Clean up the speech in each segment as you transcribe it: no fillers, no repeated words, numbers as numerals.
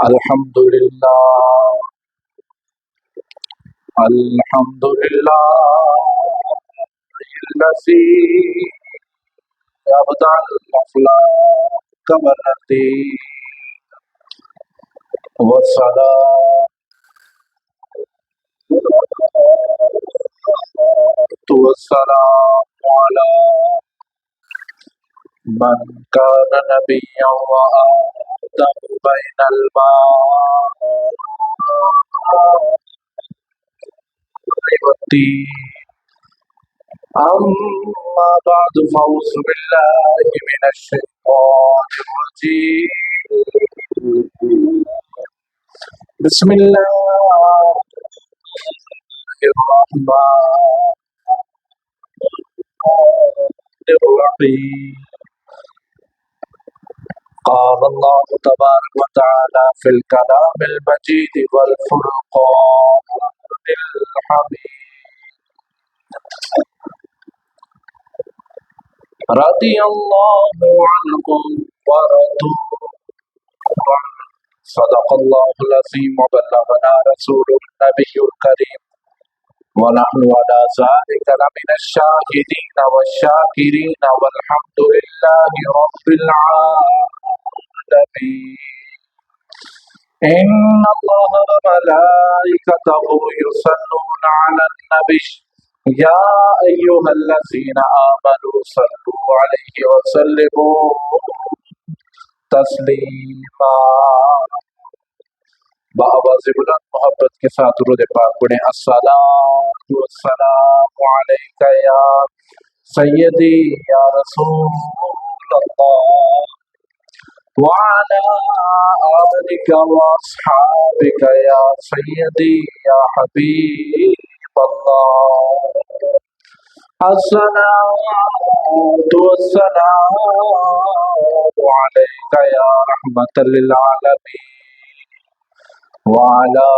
الحمد للہ الحمد للہ الذی ابدع الافلاک والرتی والصلاة والسلام علی من کان نبیا وآدم بین الماء والطین اما بعد فاعوذ باللہ من الشیطان الرجیم بسم اللہ الرحمن الرحیم قال اللہ تبارک و تعالی فی الکلام المجید والفرقان الحمید رضی اللہ عنہم ورضوا عنہ صدق اللہ العظیم وبلغنا رسول النبی الکریم ونحن على ذلك لمن الشاهدين والشاكرين والحمد لله رب العالمين إن الله وملائكته يصلون على النبي يا أيها الذين آمنوا صلوا عليه وسلموا تسلیما۔ بآواز بلند محبت کے ساتھ درود پاک پڑھیں۔ الصلاۃ والسلام علیک یا سیدی یا رسول اللہ وعلی آلک واصحابک یا سیدی یا حبیب اللہ۔ الصلاۃ والسلام علیک یا رحمۃ للعالمین وعلى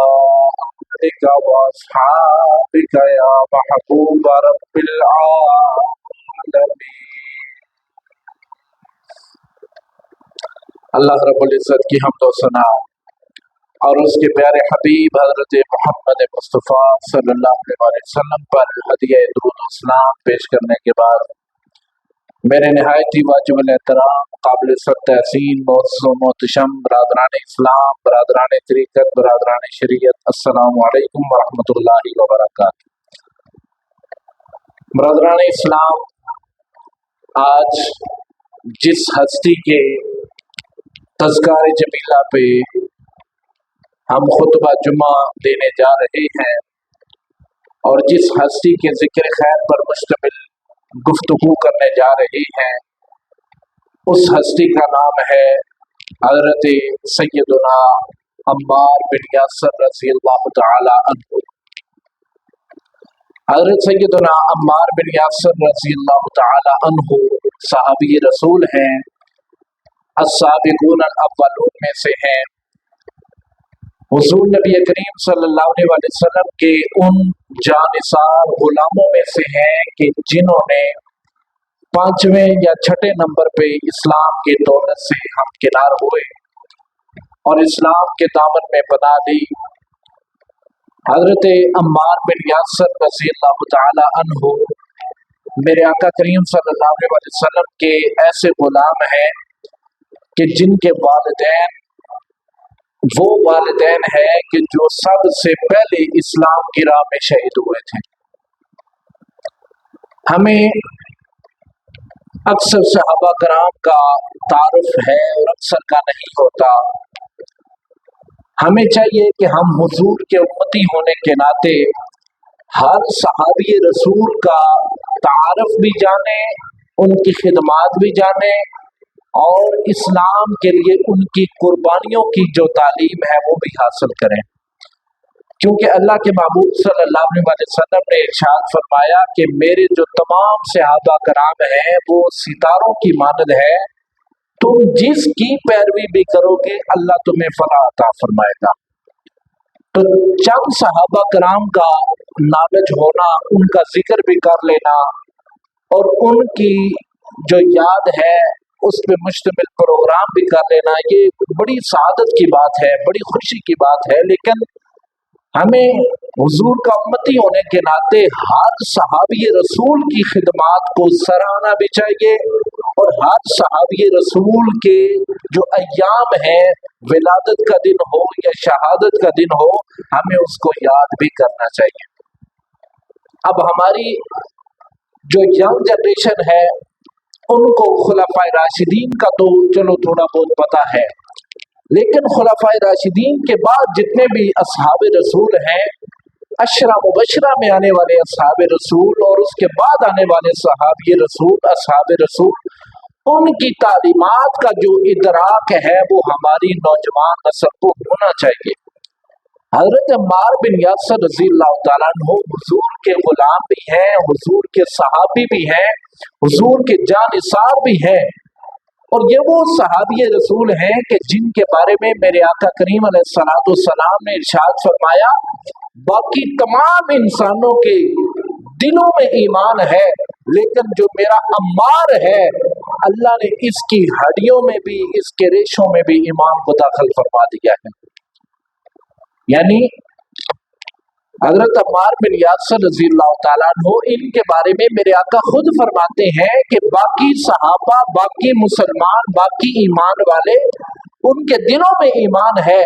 آلك وأصحابك يا محبوب رب العالمين۔ اللہ رب العزت کی حمد و ثنا اور اس کے پیارے حبیب حضرت محمد مصطفیٰ صلی اللہ علیہ وسلم پر ہدیہ درود و سلام پیش کرنے کے بعد میرے نہایت ہی واجب الاحترام قابل سخت تحسین معزز و محتشم برادران اسلام، برادران طریقت، برادران شریعت، السلام علیکم ورحمۃ اللہ وبرکاتہ۔ برادران اسلام، آج جس ہستی کے تذکار جمیلہ پہ ہم خطبہ جمعہ دینے جا رہے ہیں اور جس ہستی کے ذکر خیر پر مشتمل گفتگو کرنے جا رہے ہیں، اس ہستی کا نام ہے حضرت سیدنا عمار بن یاسر رضی اللہ تعالی عنہ۔ حضرت سیدنا عمار بن یاسر رضی اللہ تعالی عنہ صحابی رسول ہیں، السابقون الاولون میں سے ہیں۔ حضور نبی کریم صلی اللہ علیہ وسلم کے ان جانثار غلاموں میں سے ہیں کہ جنہوں نے 5ویں یا 6 نمبر پہ اسلام کی دولت سے ہمکنار ہوئے اور اسلام کے دامن میں پناہ لی۔ حضرت عمار بن یاسر رضی اللہ تعالی عنہ میرے آقا کریم صلی اللہ علیہ وسلم کے ایسے غلام ہیں کہ جن کے والدین وہ والدین ہیں کہ جو سب سے پہلے اسلام کی راہ میں شہید ہوئے تھے۔ ہمیں اکثر صحابہ کرام کا تعارف ہے اور اکثر کا نہیں ہوتا۔ ہمیں چاہیے کہ ہم حضور کے امتی ہونے کے ناطے ہر صحابی رسول کا تعارف بھی جانیں، ان کی خدمات بھی جانیں اور اسلام کے لیے ان کی قربانیوں کی جو تعلیم ہے وہ بھی حاصل کریں، کیونکہ اللہ کے محبوب صلی اللہ علیہ وسلم نے ارشاد فرمایا کہ میرے جو تمام صحابہ کرام ہیں وہ ستاروں کی مانند ہے، تم جس کی پیروی بھی کرو گے اللہ تمہیں فلاح عطا فرمائے گا۔ تو چند صحابہ کرام کا نالج ہونا، ان کا ذکر بھی کر لینا اور ان کی جو یاد ہے उस पर मुश्तमिल प्रोग्राम भी कर लेना, ये बड़ी सआदत की बात है, बड़ी खुशी की बात है। लेकिन हमें हुजूर का उम्मती होने के नाते हर सहाबी रसूल की खिदमात को सराहना भी चाहिए, और हर सहाबी रसूल के जो अय्याम हैं, विलादत का दिन हो या शहादत का दिन हो, हमें उसको याद भी करना चाहिए। अब हमारी जो यंग जनरेशन है उनको खुलाफाए राशिदीन का तो चलो थोड़ा बहुत पता है, लेकिन खुलाफाए राशिदीन के बाद जितने भी असहाबे रसूल हैं, अशरा मुबशरा में आने वाले असहाबे रसूल और उसके बाद आने वाले सहाबी रसूल, असहाबे रसूल, उनकी तालीमात का जो इदराक है वो हमारी नौजवान नस्ल को होना चाहिए। हजरत अम्मार बिन यासर रज़ियल्लाहु तआला अन्हु हुजूर के गुलाम भी हैं, हुजूर के सहाबी भी हैं, हुजूर के जानिसार भी हैं, और ये वो सहाबी रसूल हैं कि जिनके बारे में मेरे आका करीम अलैहिस्सलाम ने इरशाद फरमाया, बाकी तमाम इंसानों के दिलों में ईमान है, लेकिन जो मेरा अम्मार है, अल्लाह ने इसकी हड्डियों में भी, इसके रेशों में भी ईमान को दाखिल फरमा दिया है। यानी हजरत अम्मार बिन यासर रज़ियल्लाहु तआला अन्हु, इनके बारे में मेरे आका खुद फरमाते हैं कि बाकी सहाबा, बाकी मुसलमान, बाकी ईमान वाले, उनके दिलों में ईमान है,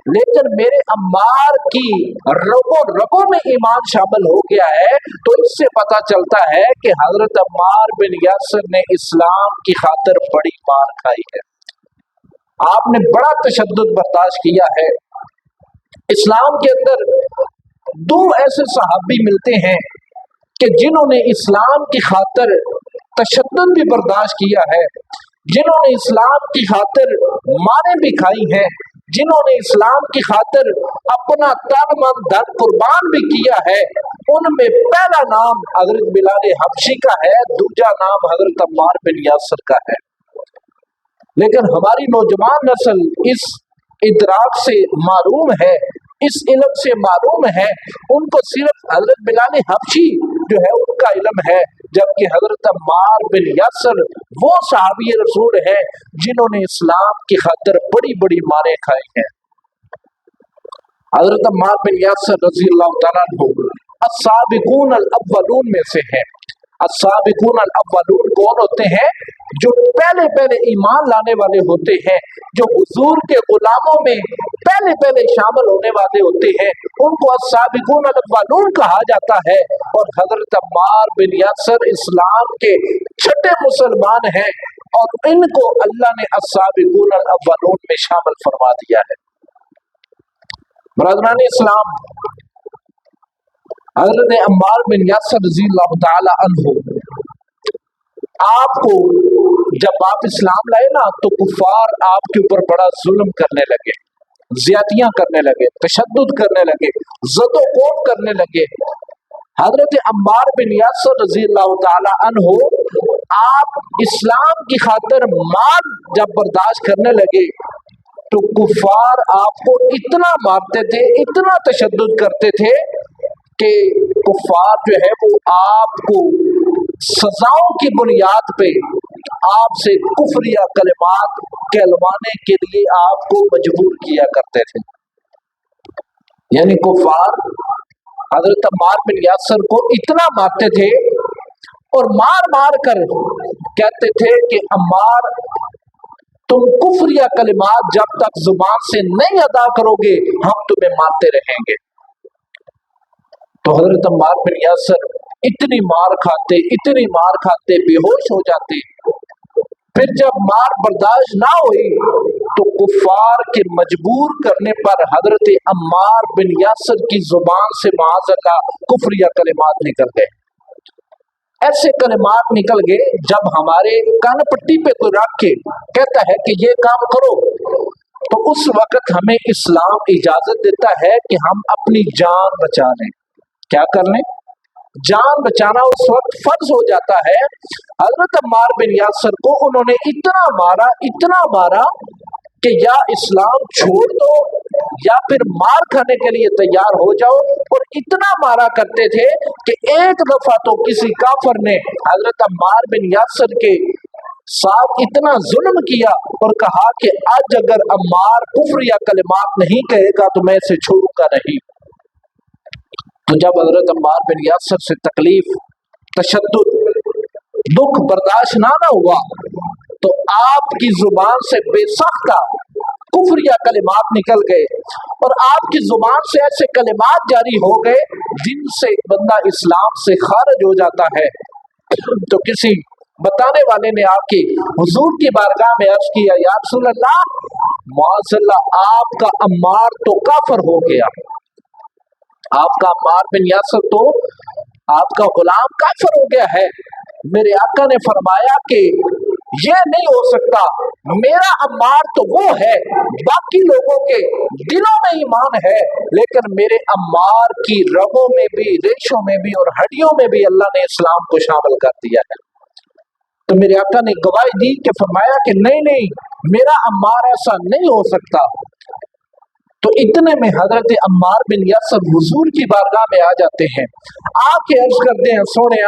लेकिन मेरे अम्मार की रगों में ईमान शामिल हो गया है। तो इससे पता चलता है कि हजरत अम्मार बिन यासर ने इस्लाम की खातिर बड़ी मार खाई है, आपने बड़ा तशद्दुद बर्दाश्त किया है। इस्लाम के अंदर दो ऐसे सहाबी मिलते हैं कि जिन्होंने इस्लाम की खातिर तशद्दुद भी बर्दाश्त किया है, जिन्होंने इस्लाम की खातिर मारें भी खाई हैं, जिन्होंने इस्लाम की खातिर अपना तन मन धन कुर्बान भी किया है। उनमें पहला नाम हजरत बिलाल हबशी का है, दूसरा नाम हजरत अम्मार बिन यासर का है। लेकिन हमारी नौजवान नस्ल इस इदराक से मारूम है, इस इल्म से मारूम है, उनको सिर्फ हजरत बिलाल हबशी जो है उनका इल्म है, जबकि हजरत अम्मार बिन यासर वो सहाबी रसूल है जिन्होंने इस्लाम की खातिर बड़ी बड़ी मारें खाई हैं। हजरत अम्मार बिन यासर रज़ियल्लाहु तआला अन्हु अस्साबिकून अल अव्वलून में से हैं। अस्साबिकून अल अव्वलून कौन होते हैं? जो पहले पहले ईमान लाने वाले होते हैं, जो हुजूर के गुलामों में पहले पहले शामिल होने वाले होते हैं, उनको अस्साबिकून अल अव्वलून कहा जाता है। और हजरत अम्मार बिन यासर इस्लाम के छठे मुसलमान हैं, और इनको अल्लाह ने अस्साबिकून अल अव्वलून में शामिल फरमा दिया है। बरादरान इस्लाम, हजरत अम्मार बिन यासर रज़ियल्लाहु तआला अन्हु, आपको जब आप इस्लाम लाए ना, तो कुफार आपके ऊपर बड़ा जुल्म करने लगे, ज्यादतियां करने लगे, तशद्दुद करने लगे, ज़द-ओ-ख़ौफ़ करने लगे। हजरत अम्मार बिन यासर रज़ियल्लाहु तआला अन्हु, आप इस्लाम की खातिर मार जब बर्दाश्त करने लगे, तो कुफार आपको इतना मारते थे, इतना तशद्दुद करते थे कि कुफार जो है वो आपको सजाओं की बुनियाद पे आपसे कुफरिया कलिमात कहलवाने के लिए आपको मजबूर किया करते थे। यानी कुफार हजरत अम्मार बिन यासर को इतना मारते थे और मार मार कर कहते थे कि अम्मार, तुम कुफरिया कलिमात जब तक जुबान से नहीं अदा करोगे, हम तुम्हें मारते रहेंगे। तो हजरत अम्मार बिन यासर इतनी मार खाते बेहोश हो जाते। फिर जब मार बर्दाश्त ना हुई तो कुफार के मजबूर करने पर हजरत अम्मार बिन यासर की जुबान से माअज़ल्लाह कुफरिया कलिमात निकल गए। ऐसे कलिमात निकल गए जब हमारे कान पट्टी पे कोई रख के कहता है कि ये काम करो, तो उस वक्त हमें इस्लाम इजाजत देता है कि हम अपनी जान बचा लें। क्या कर लें? जान बचाना उस वक्त फर्ज हो जाता है। हजरत अम्मार बिन यासर को उन्होंने इतना मारा कि या इस्लाम छोड़ दो या फिर मार खाने के लिए तैयार हो जाओ। और इतना मारा करते थे कि एक दफा तो किसी काफिर ने हजरत अम्मार बिन यासर के साथ इतना जुल्म किया और कहा कि आज अगर अम्मार कुफ्र या कलिमात नहीं कहेगा तो मैं इसे छोड़ूंगा नहीं। तो जब हजरत अम्मार बिन यासर से तकलीफ, तशद्दुद, दुख बर्दाश्त ना हुआ तो आपकी जुबान से बेसख्ता कुफ्र या कलिमात निकल गए और आपकी जुबान से ऐसे कलिमात जारी हो गए जिनसे बंदा इस्लाम से खारिज हो जाता है। तो किसी बताने वाले ने आके हुजूर की बारगाह में अर्ज किया, या रसूल अल्लाह, माज़अल्लाह आपका अम्मार तो काफिर हो गया, आपका अम्मार बिन यासर तो आपका गुलाम काफिर हो गया है। मेरे आका ने फरमाया कि ये नहीं हो सकता, मेरा अम्मार तो वो है, बाकी लोगों के दिलों में ईमान है, लेकिन मेरे अम्मार की रगों में भी, रेशों में भी और हड्डियों में भी अल्लाह ने इस्लाम को शामिल कर दिया है। तो मेरे आका ने गवाही दी कि फरमाया कि नहीं नहीं, मेरा अम्मार ऐसा नहीं हो सकता। तो इतने में हजरत अम्मार बिन यासर हुजूर की बारगाह में आ जाते हैं, आके अर्ज करते हैं, सोने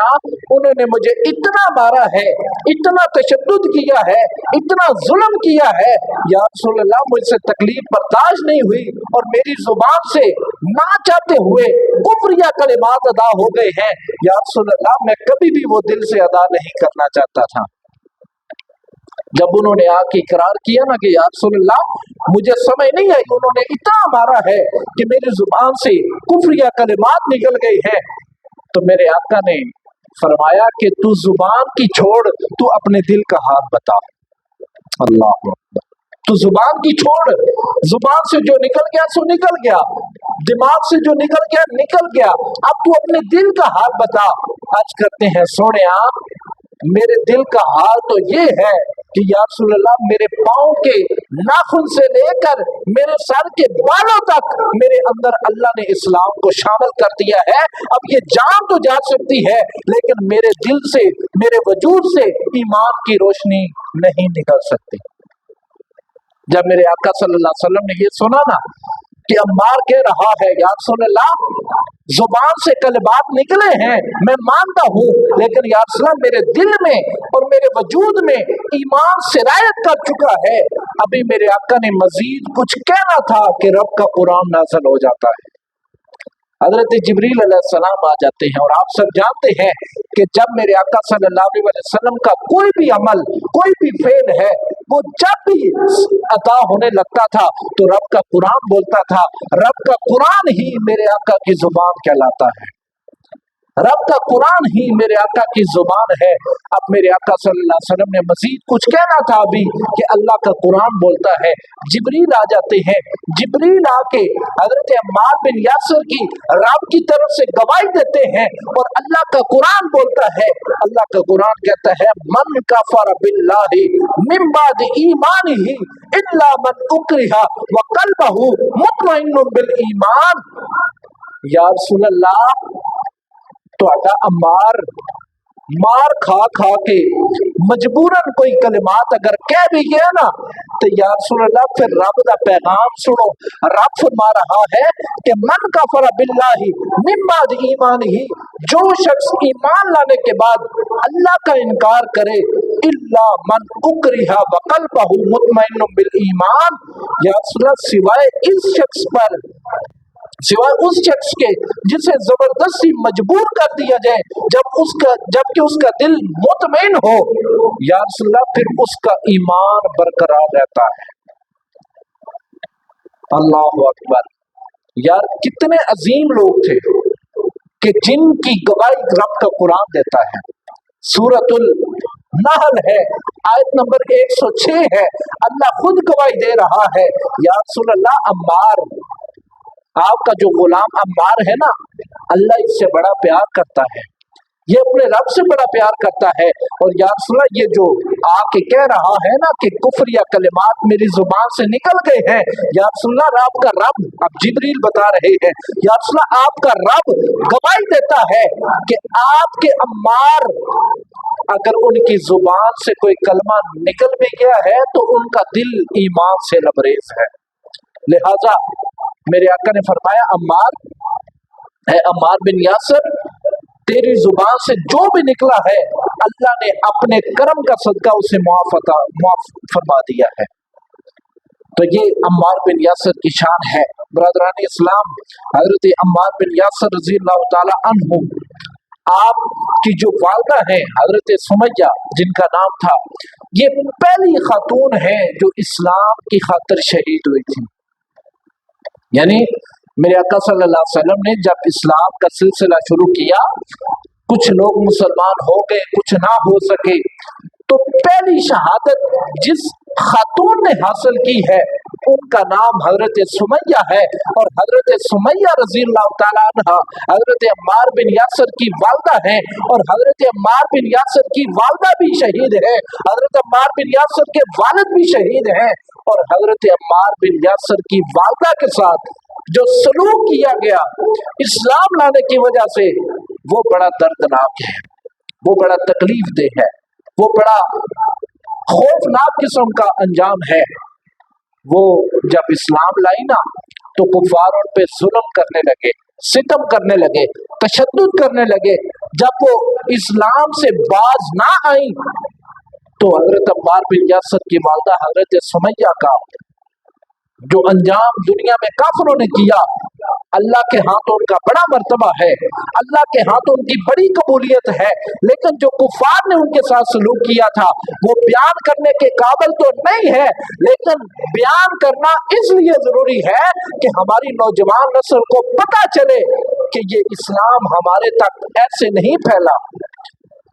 उन्होंने मुझे इतना मारा है, इतना तशद्दुद किया है, इतना जुल्म किया है, या रसूल अल्लाह मुझसे तकलीफ बर्दाश्त नहीं हुई और मेरी जुबान से ना चाहते हुए कुफ्र या कलिमात अदा हो गए हैं। या रसूल अल्लाह मैं कभी भी वो दिल से अदा नहीं करना चाहता था। जब उन्होंने आके इकरार किया ना कि या रसूल अल्लाह मुझे समझ नहीं आई, उन्होंने इतना मारा है कि मेरी जुबान से कुफ्र या कलिमात निकल गए हैं, तो मेरे आका ने फरमाया कि तू जुबान की छोड़, तू अपने दिल का हाल बता। अल्लाह अकबर। तू जुबान की छोड़, जुबान से जो निकल गया सो निकल गया, दिमाग से जो निकल गया निकल गया, अब तू अपने दिल का हाल बता। आज करते हैं, सोने मेरे दिल का हाल तो ये है कि या रसूल अल्लाह मेरे पाँव के नाखून से लेकर मेरे सर के बालों तक मेरे अंदर अल्लाह ने इस्लाम को शामिल कर दिया है। अब ये जान तो जा सकती है लेकिन मेरे दिल से, मेरे वजूद से ईमान की रोशनी नहीं निकल सकती। जब मेरे आका सल्लल्लाहु अलैहि वसल्लम ने ये सुना ना कि अम्मार कह रहा है, या रसूल अल्लाह जुबान से कलिमात निकले हैं मैं मानता हूँ, लेकिन या रसूल अल्लाह मेरे दिल में और मेरे वजूद में ईमान सिरायत कर चुका है। अभी मेरे आका ने मजीद कुछ कहना था कि रब का कुरान नाज़िल हो जाता है। हजरत जिब्रील अलैहिस्सलाम आ जाते हैं और आप सब जानते हैं कि जब मेरे आका सल्लल्लाहु अलैहि वसल्लम का कोई भी अमल, कोई भी फेल है, वो जब भी अदा होने लगता था तो रब का कुरान बोलता था। रब का कुरान ही मेरे आका की जुबान कहलाता है, रब का कुरान ही मेरे आका की जुबान है। अब मेरे आका सल्लल्लाहु अलैहि वसल्लम ने मजीद कुछ कहना था अभी कि अल्लाह का कुरान बोलता है। जिब्रील आ जाते हैं, जिब्रील आके हजरत अम्मार बिन यासर की रब की तरफ से गवाही देते हैं और अल्लाह का कुरान बोलता है। अल्लाह का कुरान कहता है, मन कफर बिल्लाहि मिन बाद ईमानिही इल्ला मन उकरिहा व कल्बहु मुतमइन्नुन बिल ईमान। या रसूल अल्लाह तो अम्मार मार खा खा के मजबूरन कोई कलिमात अगर कह भी गया ना तो या रसूल अल्लाह फिर रब दा पैगाम सुनो। रब फरमा रहा है कि मन कफर बिल्लाहि मिन बाद ईमानिही, जो शख्स ईमान लाने के बाद अल्लाह का इनकार करे, इल्ला मन उकरिहा व कल्बहु मुतमइन्नुन बिल ईमान, या रसूल अल्लाह सिवाय इस शख्स पर, सिवाय उस शख्स के जिसे जबरदस्ती मजबूर कर दिया जाए, जबकि उसका दिल मुतमईन हो, या रसूल अल्लाह फिर उसका ईमान बरकरार रहता है। अल्लाह अकबर। यार कितने अजीम लोग थे कि जिनकी गवाही रब का कुरान देता है। सूरतुल नहल है, आयत नंबर 106 है, अल्लाह खुद गवाही दे रहा है। या रसूल अल्लाह अम्मार, आपका जो गुलाम अम्मार है ना, अल्लाह इससे बड़ा प्यार करता है, ये अपने रब से बड़ा प्यार करता है। और या रसूल अल्लाह ये जो आके कह रहा है ना कि कुफ्र या कलिमात मेरी जुबान से निकल गए हैं, या रसूल अल्लाह आपका रब, अब जिब्रील बता रहे हैं, या रसूल अल्लाह आपका रब गवाही देता है कि आपके अम्मार अगर उनकी जुबान से कोई कलमा निकल भी गया है तो उनका दिल ईमान से लबरेज है। लिहाजा मेरे आका ने फरमाया, अम्मार है, अम्मार बिन यासर, तेरी जुबान से जो भी निकला है اللہ نے اپنے کرم کا صدقہ اسے معاف فرما دیا ہے۔ تو یہ عمار بن یاسر کی شان ہے۔ برادران اسلام، حضرت عمار بن یاسر رضی اللہ تعالی عنہ، آپ کی جو والدہ ہیں حضرت سمیہ جن کا نام تھا، یہ پہلی خاتون ہیں جو اسلام کی خاطر شہید ہوئی تھی۔ یعنی میرے آقا صلی اللہ علیہ وسلم نے جب اسلام کا سلسلہ شروع کیا، کچھ لوگ مسلمان ہو گئے، کچھ نہ ہو سکے، تو پہلی شہادت جس خاتون نے حاصل کی ہے ان کا نام حضرت سمیہ ہے، اور حضرت سمیہ رضی اللہ تعالیٰ عنہ حضرت عمار بن یاسر کی والدہ ہیں، اور حضرت عمار بن یاسر کی والدہ بھی شہید ہے، حضرت عمار بن یاسر کے والد بھی شہید ہیں، اور حضرت عمار بن یاسر کی والدہ کے ساتھ جو سلوک کیا گیا اسلام لانے کی وجہ سے، وہ بڑا دردناک ہے، وہ بڑا تکلیف دہ ہے، وہ بڑا خوفناک قسم کا انجام ہے۔ وہ جب اسلام لائی نا تو کفار ان پہ ظلم کرنے لگے، ستم کرنے لگے، تشدد کرنے لگے۔ جب وہ اسلام سے باز نہ آئی تو حضرت عمار بن یاسر کی والدہ حضرت سمیہ کا جو انجام دنیا میں کافروں نے کیا، اللہ کے ہاں تو ان کا بڑا مرتبہ ہے، اللہ کے ہاں تو ان کی بڑی قبولیت ہے، لیکن جو کفار نے ان کے ساتھ سلوک کیا تھا وہ بیان کرنے کے قابل تو نہیں ہے، لیکن بیان کرنا اس لیے ضروری ہے کہ ہماری نوجوان نسل کو پتہ چلے کہ یہ اسلام ہمارے تک ایسے نہیں پھیلا،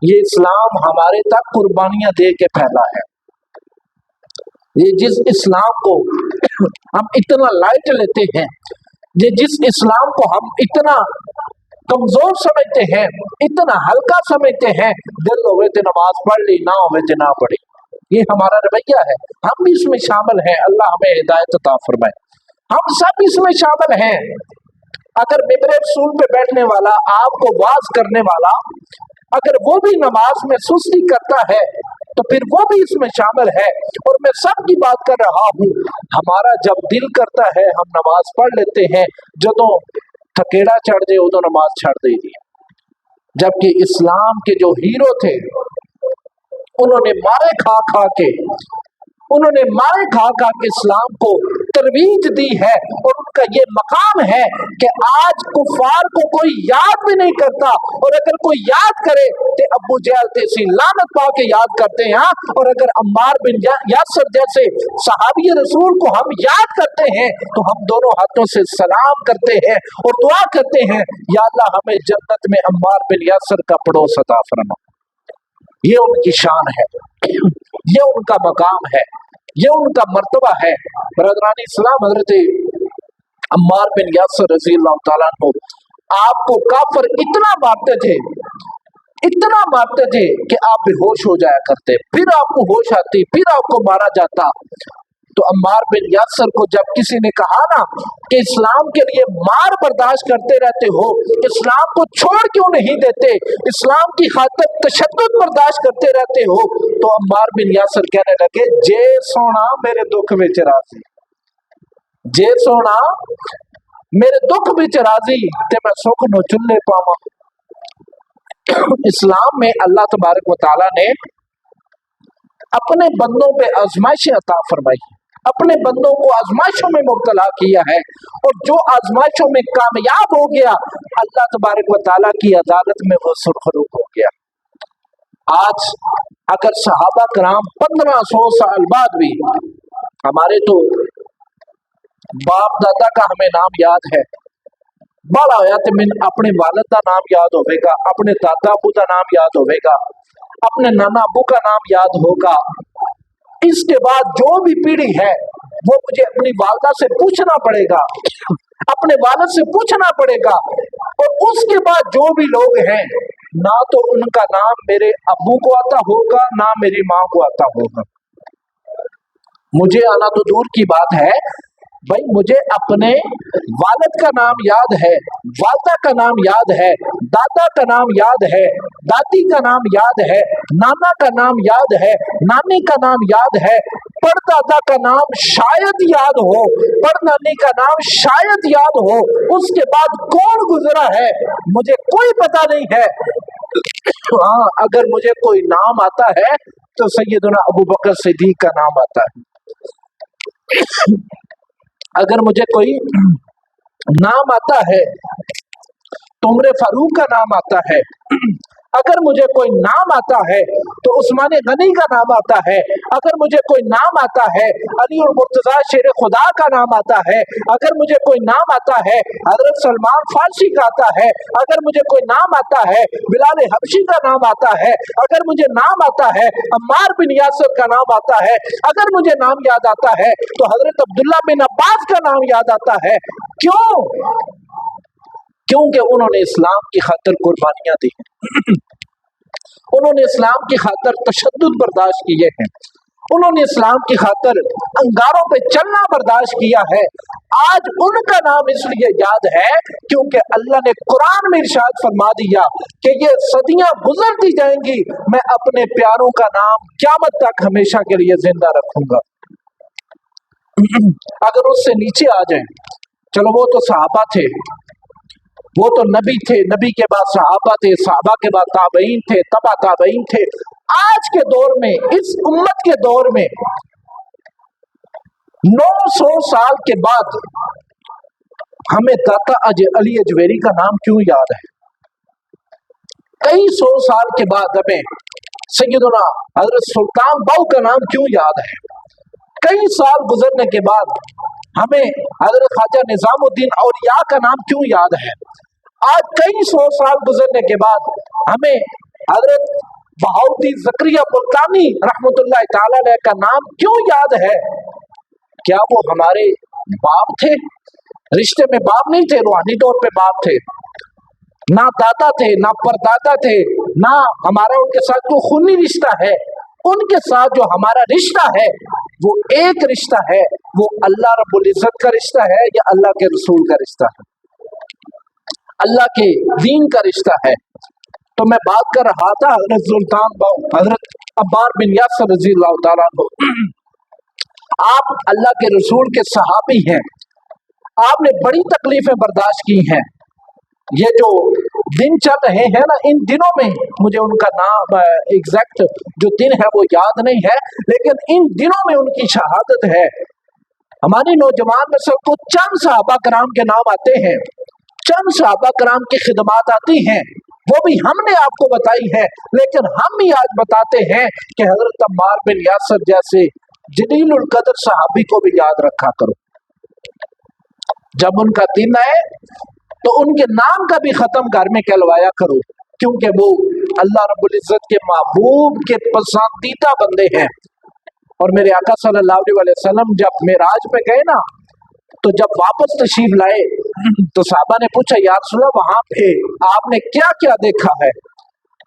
یہ اسلام ہمارے تک قربانیاں دے کے پھیلا ہے۔ یہ جس اسلام کو ہم اتنا لائٹ لیتے ہیں، یہ جس اسلام کو ہم اتنا کمزور سمجھتے ہیں، اتنا ہلکا سمجھتے ہیں، دل ہوئے تھے نماز پڑھ لی، نہ ہوئے تھے نہ پڑھی، یہ ہمارا رویہ ہے۔ ہم بھی اس میں شامل ہیں، اللہ ہمیں ہدایت عطا فرمائے۔ ہم سب اس میں شامل ہیں۔ اگر ممبر رسول پہ بیٹھنے والا، آپ کو واز کرنے والا، اگر وہ بھی نماز میں سستی کرتا ہے تو پھر وہ بھی اس میں شامل ہے، اور میں سب کی بات کر رہا ہوں۔ ہمارا جب دل کرتا ہے ہم نماز پڑھ لیتے ہیں، جدوں تھکیڑا چڑھ جائے ادو نماز چھڑ دے دی۔ جبکہ اسلام کے جو ہیرو تھے انہوں نے مارے کھا کھا کے اسلام کو ترویج دی ہے، اور ان کا یہ مقام ہے کہ آج کفار کو کوئی یاد بھی نہیں کرتا، اور اگر کوئی یاد کرے تو ابو جہل تیسی لعنت پا کے یاد کرتے ہیں، اور اگر عمار بن یاسر جیسے صحابی رسول کو ہم یاد کرتے ہیں تو ہم دونوں ہاتھوں سے سلام کرتے ہیں اور دعا کرتے ہیں، یا اللہ ہمیں جنت میں عمار بن یاسر کا پڑوس عطا فرما۔ یہ ان کی شان ہے، یہ ان کا مقام ہے، یہ ان کا مرتبہ ہے۔ برادران اسلام، حضرت عمار بن یاسر رضی اللہ تعالیٰ عنہ آپ کو کافر اتنا مارتے تھے کہ آپ بے ہوش ہو جایا کرتے، پھر آپ کو ہوش آتی، پھر آپ کو مارا جاتا۔ تو عمار بن یاسر کو جب کسی نے کہا نا کہ اسلام کے لیے مار برداشت کرتے رہتے ہو، اسلام کو چھوڑ کیوں نہیں دیتے، اسلام کی خاطر تشدد برداشت کرتے رہتے ہو، تو عمار بن یاسر کہنے لگے، جے سونا میرے دکھ وچ راضی، جے سونا میرے دکھ وچ راضی تے میں سکھ نو چلے پاواں۔ اسلام میں اللہ تبارک و تعالیٰ نے اپنے بندوں پہ آزمائشیں عطا فرمائی، اپنے بندوں کو آزمائشوں میں مبتلا کیا ہے، اور جو آزمائشوں میں کامیاب ہو گیا اللہ تبارک و تعالیٰ کی عدالت میں وہ سرخرو ہو گیا۔ آج اگر صحابہ کرام 1500 سال بعد بھی، ہمارے تو باپ دادا کا ہمیں نام یاد ہے، بڑا ہویا تو میں اپنے والد کا نام یاد ہوئے گا، اپنے دادا ابو کا نام یاد ہوئے گا، اپنے نانا ابو کا نام یاد ہوگا۔ اس کے بعد جو بھی پیڑھی ہے وہ مجھے اپنی والدہ سے پوچھنا پڑے گا، اپنے والد سے پوچھنا پڑے گا، اور اس کے بعد جو بھی لوگ ہیں نہ تو ان کا نام میرے ابو کو آتا ہوگا نہ میری ماں کو آتا ہوگا۔ مجھے آنا تو دور کی بات ہے بھائی، مجھے اپنے والد کا نام یاد ہے، والدہ کا نام یاد ہے، دادا کا نام یاد ہے، دادی کا نام یاد ہے، نانا کا نام یاد ہے، نانی کا نام یاد ہے، پڑ دادا کا نام شاید یاد ہو، پڑ نانی کا نام شاید یاد ہو، اس کے بعد کون گزرا ہے مجھے کوئی پتہ نہیں ہے۔ हाँ, अगर मुझे कोई नाम आता है तो सैयदना अबू बकर सिद्दीक का नाम आता है। अगर मुझे कोई नाम आता है तो उमर फारूक का नाम आता है। अगर मुझे कोई नाम आता है तो उस्मान गनी का नाम आता है। अगर मुझे कोई नाम आता है अली और मुर्तजा शेर खुदा का नाम आता है। अगर मुझे कोई नाम आता है हजरत सलमान फारसी का आता है। अगर मुझे कोई नाम आता है बिलाल हबशी का नाम आता है। अगर मुझे नाम आता है अम्मार बिन यासर का नाम आता है। अगर मुझे नाम याद आता है तो हजरत अब्दुल्ला बिन अब्बास का नाम याद आता है। क्यों? क्योंकि उन्होंने इस्लाम की खातिर कुर्बानियां दी हैं। उन्होंने इस्लाम की खातिर तशद्दुद बर्दाश्त किए हैं। उन्होंने इस्लाम की खातिर अंगारों पे चलना बर्दाश्त किया है। आज उनका नाम इसलिए याद है क्योंकि अल्लाह ने कुरान में इरशाद फरमा दिया कि ये सदियां गुजरती जाएंगी, मैं अपने प्यारों का नाम क़यामत तक हमेशा के लिए जिंदा रखूंगा। अगर उससे नीचे आ जाए, चलो वो तो सहाबा थे, वो तो नबी थे, नबी के बाद सहाबा थे, सहाबा के बाद ताबईन थे, तबा ताबईन थे। आज के दौर में, इस उम्मत के दौर में 900 साल के बाद हमें दाता अली अजमेरी का नाम क्यों याद है? कई 100 साल के बाद हमें सैयदना हजरत सुल्तान बाऊ का नाम क्यों याद है? कई साल गुजरने के बाद हमें हजरत ख्वाजा निजामुद्दीन औलिया का नाम क्यों याद है? आज कई 100 साल गुजरने के बाद हमें हजरत बहाउद्दीन ज़करिया मुल्तानी रहमतुल्लाह ताला अलैह का नाम क्यों याद है? क्या वो हमारे बाप थे? रिश्ते में बाप नहीं थे, रूहानी तौर पे बाप थे। ना दादा थे, ना परदादा थे, ना हमारा उनके साथ कोई खूनी रिश्ता है। उनके साथ जो हमारा रिश्ता है वो एक रिश्ता है, वो अल्लाह रब्बुल इज्जत का रिश्ता है या अल्लाह के रसूल का रिश्ता है, अल्लाह के दीन का रिश्ता है। तो मैं बात कर रहा था हजरत सुल्तान बाऊ, हजरत अब्बार बिन यासर रज़ी अल्लाह तआला अन्हु। आप अल्लाह के रसूल के सहाबी हैं, आपने बड़ी तकलीफें बर्दाश्त की हैं। ये जो दिन चल रहे हैं ना, इन दिनों में मुझे उनका नाम एग्जैक्ट जो दिन है वो याद नहीं है, लेकिन इन दिनों में उनकी शहादत है। हमारी नौजवान नस्ल को चंद सहाबा कराम के नाम आते हैं, चंद सहाबा कराम की खिदमात आती हैं, वो भी हमने आपको बताई है, लेकिन हम भी आज बताते हैं कि हजरत अम्मार बिन यासर जैसे जलीलुल कदर सहाबी को भी याद रखा करो। जब उनका दिन आए तो उनके नाम का भी खत्म घर में कहलवाया करो, क्योंकि वो अल्लाह रब्बुल इज्जत के महबूब के पसंदीदा बंदे हैं। और मेरे आका सल्लल्लाहु अलैहि वसल्लम जब मेराज पे गए ना, तो जब वापस तशरीफ लाए तो साहबा ने पूछा, या रसूल अल्लाह वहां पे आपने क्या क्या देखा है,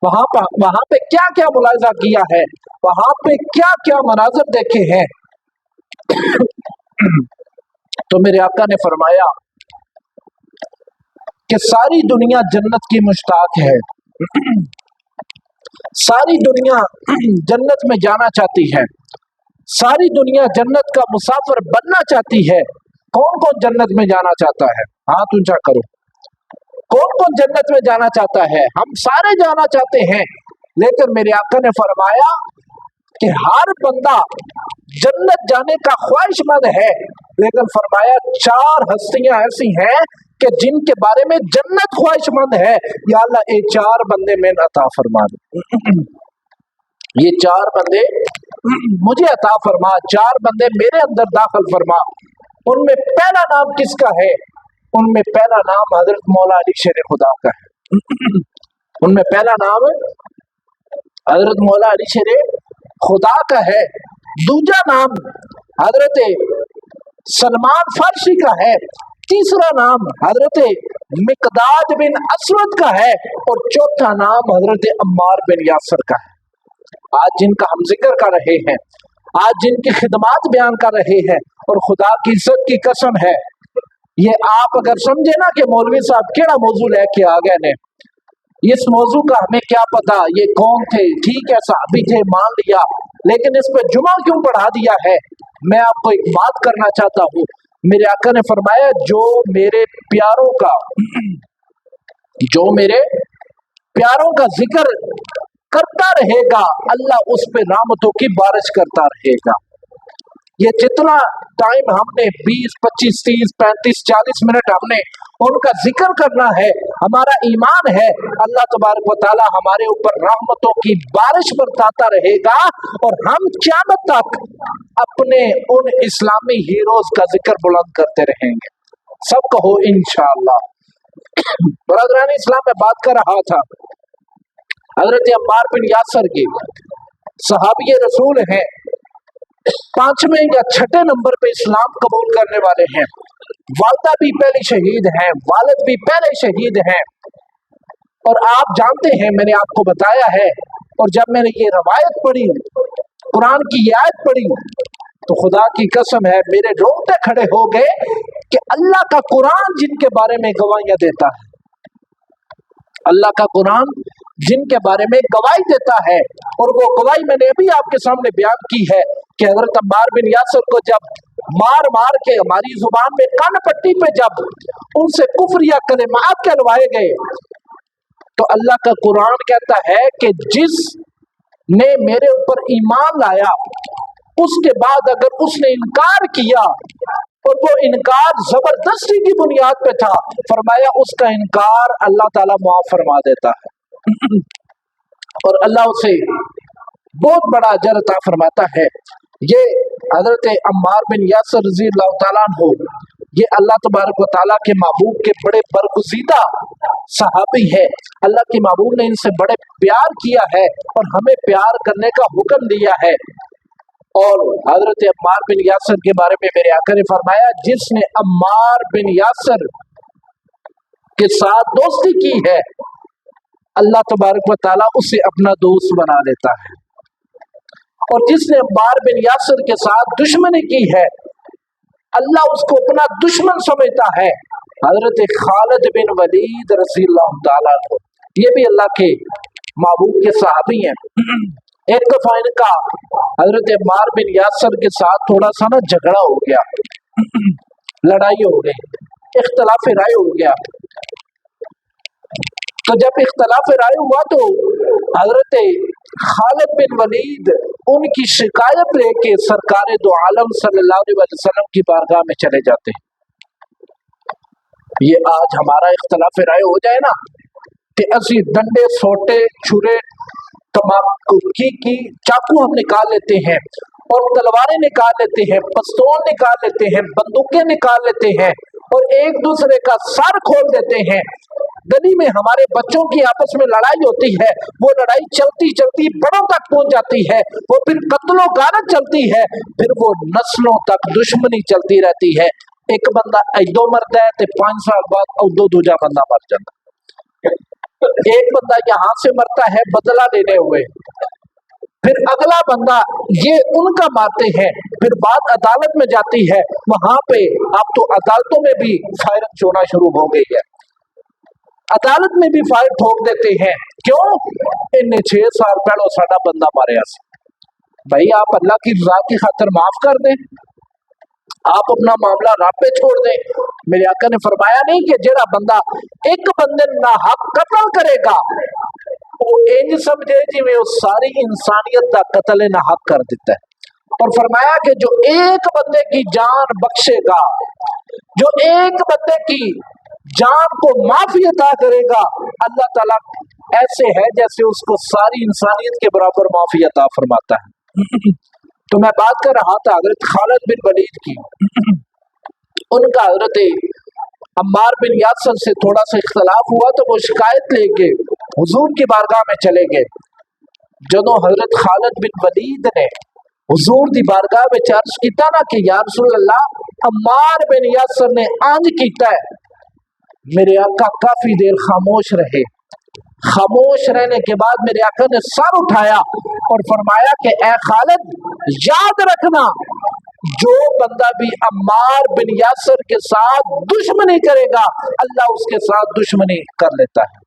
वहां पे क्या क्या मुलाहिजा किया है, वहां पे क्या क्या मनाजर देखे हैं? तो मेरे आका ने फरमाया कि सारी दुनिया जन्नत की मुश्ताक है, सारी दुनिया जन्नत में जाना चाहती है, सारी दुनिया जन्नत का मुसाफिर बनना चाहती है। कौन कौन जन्नत में जाना चाहता है? हाथ ऊंचा करो। कौन कौन जन्नत में जाना चाहता है? हम सारे जाना चाहते हैं, लेकिन मेरे आका ने फरमाया कि हर बंदा जन्नत जाने का ख्वाहिशमंद है, लेकिन फरमाया 4 हस्तियां ऐसी हैं कि जिनके बारे में जन्नत ख्वाहिशमंद है, या अल्लाह ये 4 बंदे में अता फरमा दे। ये 4 बंदे मुझे अता फरमा, 4 बंदे मेरे अंदर दाखिल फरमा। उनमें पहला नाम किसका है? उनमें पहला नाम हजरत मौला अली शेर खुदा का है। उनमें पहला नाम हजरत मौला अली शेर खुदा का है। दूसरा नाम हजरत सलमान फारसी का है। तीसरा नाम हजरत मिकदाद बिन असवद का है, और चौथा नाम हजरत अम्मार बिन यासर का है। आज जिनका हम जिक्र कर रहे हैं, आज जिनकी खिदमात बयान कर रहे हैं, और खुदा की इज्जत की कसम है, ये आप अगर समझे ना कि मौलवी साहब केड़ा मौजू लेके आ गए ने, इस मौजू का हमें क्या पता ये कौन थे, ठीक है साहबी थे मान लिया, लेकिन इस पे जुमा क्यों पढ़ा दिया है? मैं आपको एक बात करना चाहता हूँ। मेरे आका ने फरमाया, जो मेरे प्यारों का प्यारों का जिक्र करता रहेगा, अल्लाह उस पे रहमतों की बारिश करता रहेगा। ये जितना टाइम हमने 20, 25, 30, 35, 40 मिनट हमने उनका जिक्र करना है, हमारा ईमान है अल्लाह तबारक व तआला हमारे ऊपर रहमतों की बारिश बरसाता रहेगा और हम क़यामत तक अपने उन इस्लामी हीरोज का जिक्र बुलंद करते रहेंगे। सब कहो इंशाअल्लाह। बरदरान इस्लाम में बात कर रहा था हजरत अम्मार बिन यासर की, सहाबी रसूल हैं, 5वें या 6ठे नंबर पे इस्लाम कबूल करने वाले हैं। वालदा भी पहले शहीद हैं, वालिद भी पहले शहीद हैं। और आप जानते हैं, मैंने आपको बताया है, और जब मैंने ये रवायत पढ़ी, कुरान की ये आयत पढ़ी, तो खुदा की कसम है मेरे रोंगटे खड़े हो गए कि अल्लाह का कुरान जिनके बारे में गवाहियां देता है, अल्लाह का कुरान जिनके बारे में गवाही देता है, और वो गवाही मैंने अभी आपके सामने बयान की है कि हजरत अम्मार बिन यासर को जब मार मार के हमारी जुबान में कान पट्टी पे जब उनसे कुफ्र या कलिमात कहलवाए गए, तो अल्लाह का कुरान कहता है कि जिस ने मेरे ऊपर ईमान लाया उसके बाद अगर उसने इनकार किया और वो इनकार जबरदस्ती की बुनियाद पे था, फरमाया उसका इनकार अल्लाह ताला माफ फरमा देता है और अल्लाह उसे बहुत बड़ा अजर अता फरमाता है। ये हजरत अम्मार बिन यासर रज़ी अल्लाह तआला अन्हु, ये अल्लाह तबारक व तआला के महबूब के बड़े बरगुज़ीदा सहाबी है। अल्लाह के महबूब ने इनसे बड़े प्यार किया है और हमें प्यार करने का हुक्म दिया है। और हजरत अम्मार बिन यासर के बारे में मेरे आका ने फरमाया, जिसने अम्मार बिन यासर के साथ दोस्ती की है, अल्लाह तबारक व तआला उसे अपना दोस्त बना लेता है, और जिसने अम्मार बिन यासर के साथ दुश्मनी की है, अल्लाह उसको अपना दुश्मन समझता है। हजरत खालिद बिन वलीद रज़ियल्लाहु तआला अन्हु, ये भी अल्लाह के महबूब के सहाबी हैं। एक दफा इनका हजरत अम्मार बिन यासर के साथ थोड़ा सा ना झगड़ा हो गया, लड़ाई हो गई, इख्तलाफ राय हो गया। तो जब इख्तलाफ राय हुआ तो हजरत खालिद बिन वलीद उनकी शिकायत लेके सरकार दो आलम सल्लल्लाहु अलैहि वसल्लम की बारगाह में चले जाते हैं। ये आज हमारा इख्तलाफ राय हो जाए ना कि असी डंडे सोटे छुरे तमाकू की चाकू हम निकाल लेते हैं और तलवारें निकाल लेते हैं, पिस्तौल निकाल लेते हैं, बंदूकें निकाल लेते हैं और एक दूसरे का सर खोल देते हैं। गली में हमारे बच्चों की आपस में लड़ाई होती है, वो लड़ाई चलती चलती बड़ों तक पहुंच जाती है, वो फिर कत्लो गारत चलती है, फिर वो नस्लों तक दुश्मनी चलती रहती है। एक बंदा ऐदो मरता है तो 5 साल बाद औदो दूजा बंदा मर जाता, एक बंदा यहाँ से मरता है बदला लेने हुए, फिर अगला बंदा ये उनका मारते हैं, फिर बात अदालत में जाती है, वहां पे अब तो अदालतों में भी फायरिंग होना शुरू हो गई है, अदालत में भी फायर ठोक देते हैं। क्यों? इन्हें 6 साल पहले साडा बंदा मारे। भाई आप अल्लाह की रज़ा की खातिर माफ कर दें, आप अपना मामला रब पे छोड़ दें। मेरे आका ने फरमाया नहीं कि जेड़ा बंदा एक बंदे ना हक कत्ल करेगा वो इंज समझे जिवें वो सारी इंसानियत का कत्ल ना हक कर देता है, और फरमाया कि जो एक बंदे की जान बख्शेगा, जो एक बंदे की जान को माफी अता करेगा, अल्लाह ताला ऐसे है जैसे उसको सारी इंसानियत के बराबर माफी अता फरमाता है। तो मैं बात कर रहा था हजरत खालिद बिन वलीद की, उनका हजरत अम्मार बिन यासर से थोड़ा सा इख्तलाफ हुआ तो वो शिकायत लेके हुजूर की बारगाह में चले गए। जदों हजरत खालिद बिन वलीद ने हुजूर दी बारगाह में अर्ज किया ना कि या रसूल अल्लाह, अम्मार बिन यासर ने अंज किया है, मेरे आका काफी देर खामोश रहे। खामोश रहने के बाद मेरे आका ने सर उठाया और फरमाया कि ए खालिद, याद रखना जो बंदा भी अम्मार बिन यासर के साथ दुश्मनी करेगा, अल्लाह उसके साथ दुश्मनी कर लेता है,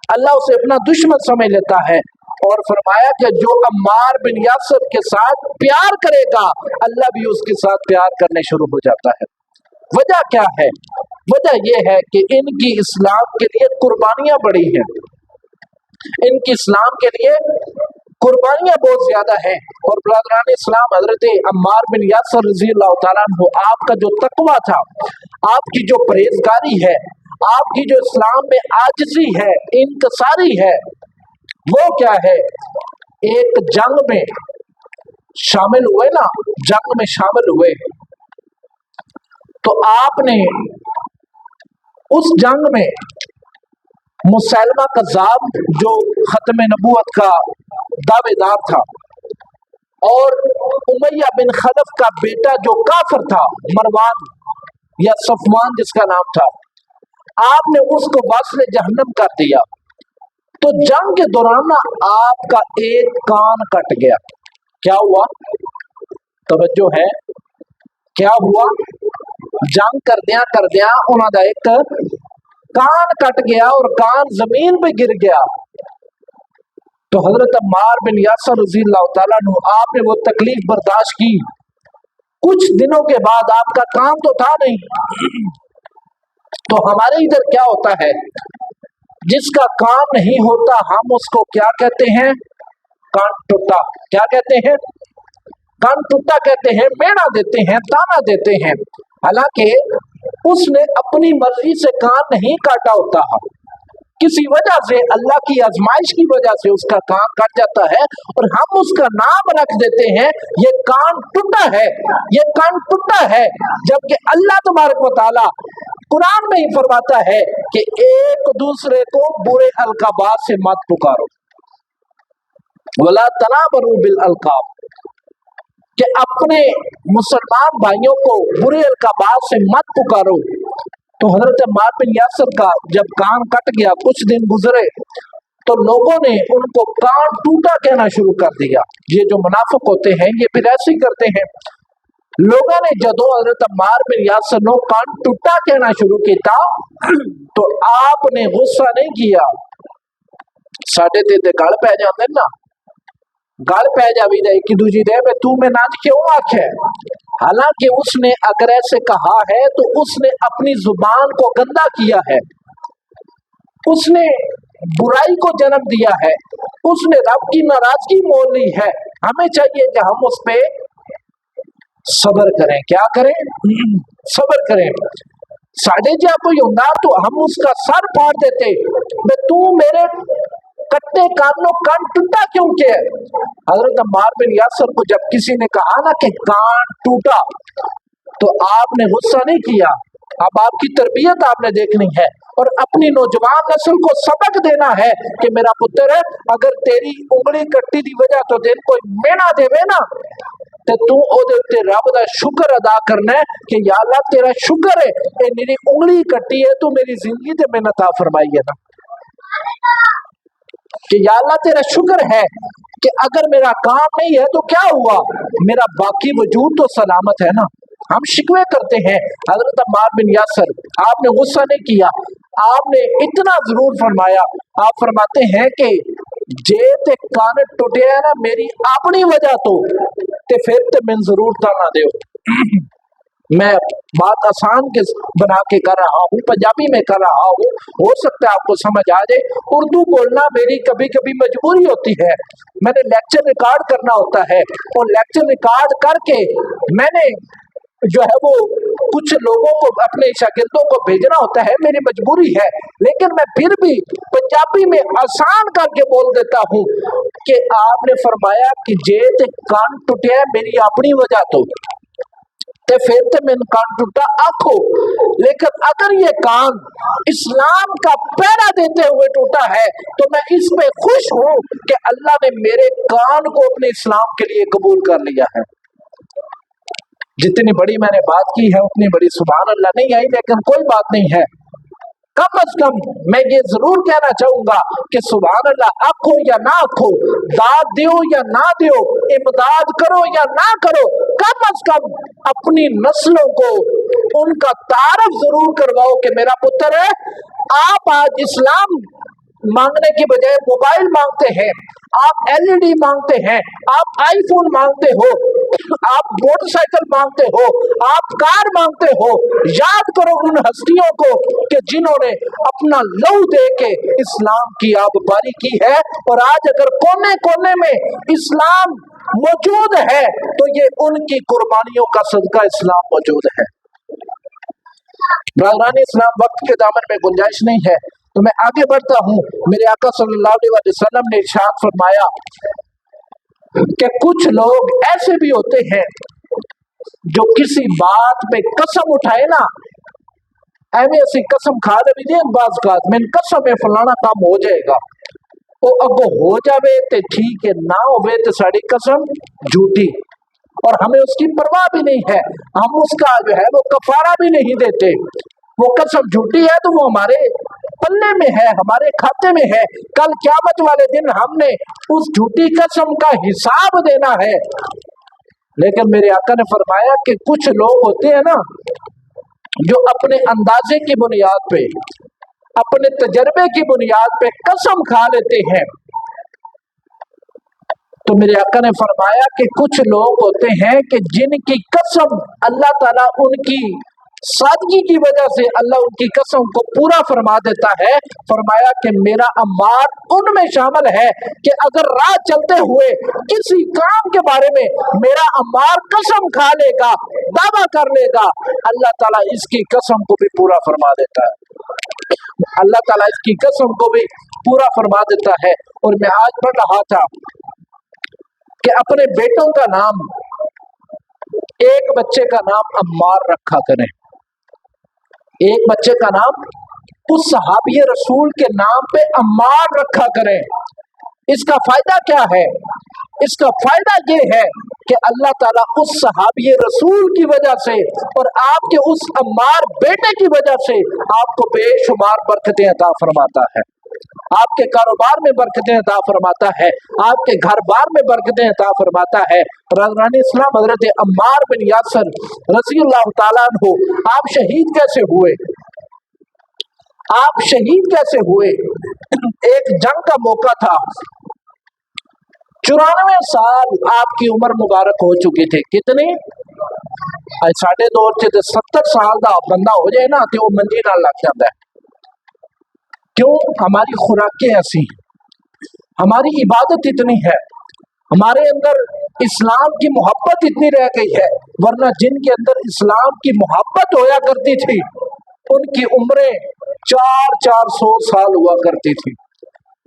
अल्लाह उसे अपना दुश्मन समझ लेता है। और फरमाया कि जो अम्मार बिन यासर के साथ प्यार करेगा, अल्लाह भी उसके साथ प्यार करने शुरू हो जाता है। वजह क्या है? वजह यह है कि इनकी इस्लाम के लिए कुर्बानियां बड़ी हैं, इनकी इस्लाम के लिए कुर्बानियां बहुत ज्यादा हैं। और ब्रदरान इस्लाम, हजरत अम्मार बिन यासर रज़ी अल्लाह तआला अन्हु, आपका जो तकवा था, आपकी जो परहेजगारी है, आपकी जो इस्लाम में आजिज़ी है, इंकसारी है, वो क्या है? एक जंग में शामिल हुए ना, जंग में शामिल हुए तो आपने उस जंग में मुसैलमा कज़्ज़ाब जो खत्म नबूवत का दावेदार था, और उमैया बिन खलफ का बेटा जो काफिर था, मरवान या सफवान जिसका नाम था, आपने उसको वास्ले जहन्नम कर दिया। तो जंग के दौरान ना आपका एक कान कट गया। क्या हुआ? तवज्जो है, क्या हुआ? जंग कर दिया उन्होंने एक कान कट गया और कान जमीन पे गिर गया। तो हजरत अम्मार बिन यासर रज़ी अल्लाह तआला अन्हु, आपने वो तकलीफ बर्दाश्त की। कुछ दिनों के बाद आपका कान तो था नहीं। तो हमारे इधर क्या होता है, जिसका कान नहीं होता हम उसको क्या कहते हैं? कान टूटा। क्या कहते हैं? कान टूटा कहते हैं, मेणा देते हैं, ताना देते हैं। हालांकि उसने अपनी मर्जी से कान नहीं काटा होता, किसी वजह से, अल्लाह की आजमाइश की वजह से उसका कान कट जाता है और हम उसका नाम रख देते हैं ये कान टूटा है, ये कान टूटा है। जबकि अल्लाह तबारक व तआला कुरान में ही फरमाता है कि एक दूसरे को बुरे अलकाबात से मत पुकारो, वला तनाबरू बिल अलकाब, कि अपने मुसलमान भाइयों को बुरे अलकाबात से मत पुकारो। तो हजरत अम्मार बिन यासर का जब कान कट गया, कुछ दिन गुजरे तो लोगों ने उनको कान टूटा कहना शुरू कर दिया। ये जो मुनाफिक होते हैं ये फिर ऐसे ही करते हैं। लोगों ने जदों हजरत अम्मार बिन यासर नो कान टूटा कहना शुरू किया तो आपने गुस्सा नहीं किया। साडे ते गल पै जाते ना, गल पै जावी जाए कि दूजी दे मैं तू मैं नाच क्यों आखे। हालांकि उसने अगर ऐसे कहा है तो उसने अपनी जुबान को गंदा किया है, उसने बुराई को जन्म दिया है, उसने रब की नाराजगी मोल ली है। हमें चाहिए कि हम उस पे सब्र करें। क्या करें? सब्र करें। साढ़े जा कोई होता तो हम उसका सर फाड़ देते, तू मेरे कट्टे कानों कान टूटा क्यों के? हजरत अम्मार बिन यासर को जब किसी ने कहा ना कि कान टूटा तो आपने गुस्सा नहीं किया। अब आपकी तरबियत आपने देखनी है और अपनी नौजवान नस्ल को सबक देना है कि मेरा पुत्र है, अगर तेरी उंगली कट्टी दी वजह तो दिन कोई मेना देवे ना ते तू ओदे उत्ते रब दा शुक्र अदा करना है कि या अल्लाह तेरा शुक्र है ए मेरी उंगली कट्टी है, तू मेरी जिंदगी ते मेहनत फरमाई है ना, कि या अल्लाह तेरा शुक्र है कि अगर मेरा काम नहीं है तो क्या हुआ, मेरा बाकी वजूद तो सलामत है ना। हम शिकवे करते हैं। हजरत अम्मार बिन यासर, आपने गुस्सा नहीं किया, आपने इतना जरूर फरमाया। आप फरमाते हैं कि जे ते कान टूटे है ना मेरी अपनी वजह तो ते फिर ते मैं जरूर ताना दे। मैं बात आसान के बना के कर रहा हूँ, पंजाबी में कर रहा हूँ, हो सकता है आपको समझ आ जाए। उर्दू बोलना मेरी कभी कभी मजबूरी होती है, मैंने लेक्चर रिकॉर्ड करना होता है और लेक्चर रिकॉर्ड करके मैंने जो है वो कुछ लोगों को, अपने शागिर्दों को भेजना होता है, मेरी मजबूरी है। लेकिन मैं फिर भी पंजाबी में आसान करके बोल देता हूँ कि आपने फरमाया कि जे ते कान टूटे मेरी अपनी वजह तो ते फिर ते मैंने कान टूटा आखो। लेकिन अगर ये कान इस्लाम का पहरा देते हुए टूटा है तो मैं इस पे खुश हूँ कि अल्लाह ने मेरे कान को अपने इस्लाम के लिए कबूल कर लिया है। जितनी बड़ी मैंने बात की है उतनी बड़ी सुभान अल्लाह नहीं आई, लेकिन कोई बात नहीं है। कम अज कम मैं ये जरूर कहना चाहूंगा कि सुभान अल्लाह, आखो या ना आखो, दाद दो या ना दो, इमदाद करो या ना करो, कम अज कम अपनी नस्लों को उनका तारफ जरूर करवाओ कि मेरा पुत्र है, आप आज इस्लाम मांगने की बजाय मोबाइल मांगते हैं, आप एलईडी मांगते हैं, आप आईफोन मांगते हो, आप मोटरसाइकिल मांगते हो, आप कार मांगते हो। याद करो उन हस्तियों को कि जिन्होंने अपना लहू दे के इस्लाम की आबपारी की है, और आज अगर कोने कोने में इस्लाम मौजूद है तो ये उनकी कुर्बानियों का सदका इस्लाम मौजूद है। ब्रादरान इस्लाम, वक्त के दामन में गुंजाइश नहीं है तो मैं आगे बढ़ता हूँ। मेरे आका सल्लल्लाहु अलैहि वसल्लम ने इरशाद फरमाया कि कुछ लोग ऐसे भी होते हैं जो किसी बात पे कसम उठाए ना, ਐਵੇਂ ਅਸੀਂ ਕਸਮ ਖਾ ਲਈ ਦੀ ਬਾਜ਼ ਕਾਤ ਮੈਨੂੰ ਕਸਮ ਹੈ ਫਲਾਣਾ ਕੰਮ ਹੋ ਜਾਏਗਾ, ਉਹ ਅੱਗੋਂ ਹੋ ਜਾਵੇ ਤੇ ਠੀਕ ਹੈ, ਨਾ ਹੋਵੇ ਤੇ ਸਾਡੀ ਕਸਮ झूठी, और हमें उसकी परवाह भी नहीं है, हम उसका जो है वो कफारा भी नहीं देते। वो कसम झूठी है तो वो हमारे पल्ले में है, हमारे खाते में है, कल क़यामत वाले दिन हमने उस झूठी कसम का हिसाब देना है। लेकिन मेरे आका ने फरमाया कि कुछ लोग होते हैं ना जो अपने अंदाजे की बुनियाद पे, अपने तजर्बे की बुनियाद पे कसम खा लेते हैं। तो मेरे आका ने फरमाया कि कुछ लोग होते हैं कि जिनकी कसम अल्लाह ताला उनकी सादगी की वजह से अल्लाह उनकी कसम को पूरा फरमा देता है। फरमाया कि मेरा अम्मार उनमें शामिल है कि अगर राह चलते हुए किसी काम के बारे में मेरा अम्मार कसम खा लेगा, दावा कर लेगा, अल्लाह ताला इसकी कसम को भी पूरा फरमा देता है। अल्लाह ताला इसकी कसम को भी पूरा फरमा देता है। और मैं आज पढ़ रहा था कि अपने बेटों का नाम, एक बच्चे का नाम अम्मार रखा करें, एक बच्चे का नाम उस सहाबी रसूल के नाम पे अम्मार रखा करें। इसका फायदा क्या है? इसका फायदा ये है कि अल्लाह ताला उस सहाबी रसूल की वजह से और आपके उस अम्मार बेटे की वजह से आपको बेशुमार बरकतें अता फरमाता है, आपके कारोबार में बरकतें अता फरमाता है, आपके घर बार में बरकतें अता फरमाता है। राज़ान इस्लाम हज़रत अम्मार बिन यासर रज़ी अल्लाह तआला अन्हु, आप शहीद कैसे हुए? आप शहीद कैसे हुए? एक जंग का मौका था, 94 साल आपकी उम्र मुबारक हो चुकी थी। कितनी? साढ़े दौर से 70 साल का बंदा हो जाए ना तो वो मंजी नाल लग जाता है। क्यों? हमारी खुराकें ऐसी, हमारी इबादत इतनी है, हमारे अंदर इस्लाम की मोहब्बत इतनी रह गई है। वरना जिनके अंदर इस्लाम की मोहब्बत होया करती थी उनकी उम्रें 400 साल हुआ करती थी।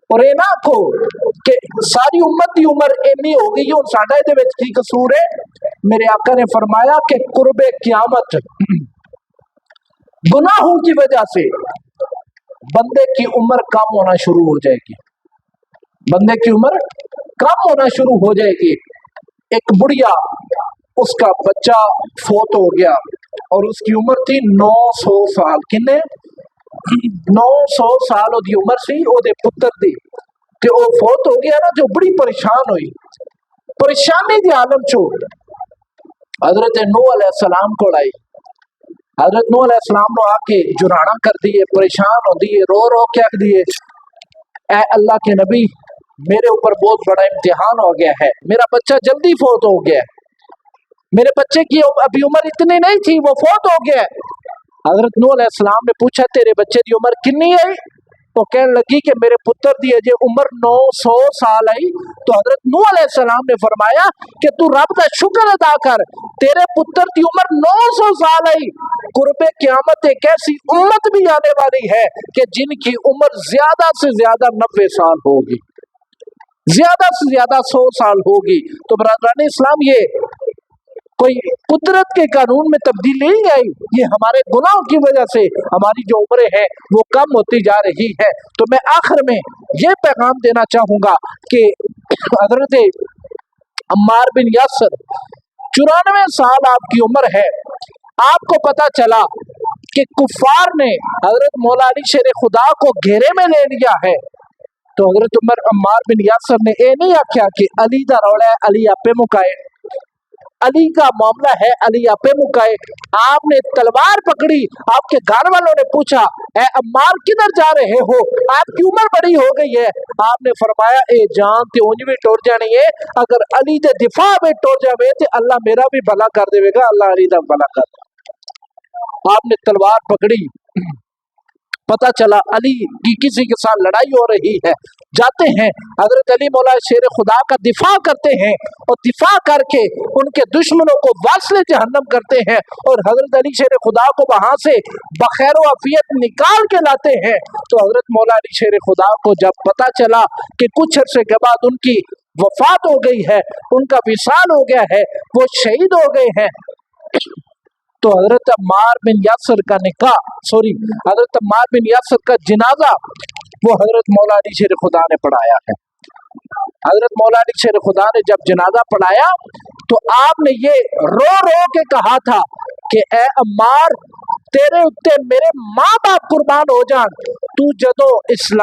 और ये ना आखो कि सारी उम्मत की उम्र इन्नी हो गई और साडा इहदे विच की कसूर है। मेरे आका ने फरमाया कि कुर्बे क़यामत गुनाहों की वजह से बंदे की उम्र कम होना शुरू हो जाएगी, बंदे की उम्र कम होना शुरू हो जाएगी। एक बुढ़िया, उसका बच्चा फोत हो गया और उसकी उम्र थी 900 साल। किन्ने? 900 साल ओदी उम्र सी ओदे पुत्र दी कि वो फोत हो गया ना, जो बड़ी परेशान हुई, परेशानी दी आलम चो हजरत नूह अलैहिस्सलाम को आई। हजरत नूह अलैहिस्सलाम ने आके जुराना कर दिए, परेशान हो दिए, रो रो के आख दिए, ऐ अल्लाह के नबी मेरे ऊपर बहुत बड़ा इम्तिहान हो गया है, मेरा बच्चा जल्दी फोत हो गया, मेरे बच्चे की अभी उम्र इतनी नहीं थी, वो फोत हो गया। हजरत नूह अलैहिस्सलाम ने पूछा तेरे बच्चे की उम्र कितनी है? तो कहने लगी कि मेरे पुत्र दी अजे उम्र 900 साल आई। तो हजरत नूह अलैहिस्सलाम ने फरमाया कि तू रब का शुक्र अदा कर, तेरे पुत्र की उम्र 900 साल आई। कुर्बे क़यामत एक ऐसी उम्मत भी आने वाली है कि जिनकी उम्र ज्यादा से ज्यादा 90 साल होगी, ज्यादा से ज्यादा 100 साल होगी। तो बरादरान इस्लाम, ये कोई कुदरत के कानून में तब्दीली नहीं आई, ये हमारे गुनाहों की वजह से हमारी जो उम्रें हैं वो कम होती जा रही है। तो मैं आखिर में ये पैगाम देना चाहूंगा कि हजरत अम्मार बिन यासर 94 साल आपकी उम्र है, आपको पता चला कि कुफार ने हजरत मौला अली शेर खुदा को घेरे में ले लिया है। तो हजरत अम्मार बिन यासर ने ये नहीं आख्या कि अली दा रौला है, अली आपे मुकाए, अली का मामला है, अली आपे मुकाए, आपने तलवार पकड़ी, आपके घर वालों ने पूछा ए अम्मार किधर जा रहे हो, आपकी उम्र बड़ी हो गई है। आपने फरमाया ए जान ते उंज भी टुर जानी है, अगर अली दे दिफा में टुर जावे ते अल्लाह मेरा भी भला कर देगा, अल्लाह अली दा भला कर देगा। आपने तलवार पकड़ी, पता चला अली की किसी के साथ लड़ाई हो रही है, जाते हैं हजरत अली मौला शेर खुदा का दिफा करते हैं और दिफा करके उनके दुश्मनों को वास्ले जहन्नम करते हैं और हजरत अली शेर खुदा को वहां से बखैर आफियत निकाल के लाते हैं। तो हजरत मौला अली शेर खुदा को जब पता चला कि कुछ अरसे के बाद उनकी वफात हो गई है, उनका विसाल हो गया है, वो शहीद हो गए हैं, तो हजरत अम्मार बिन यासर का हजरत अम्मार बिन यासर का जनाजा वो हजरत मौला अली शेर खुदा ने पढ़ाया है। हजरत मौला अली शेर खुदा ने जब जनाजा पढ़ाया तो आपने ये रो रो के कहा था कि ए अम्मार तेरे उत्ते मेरे माँ बाप कुर्बान हो जान, तू जदों इस्लाम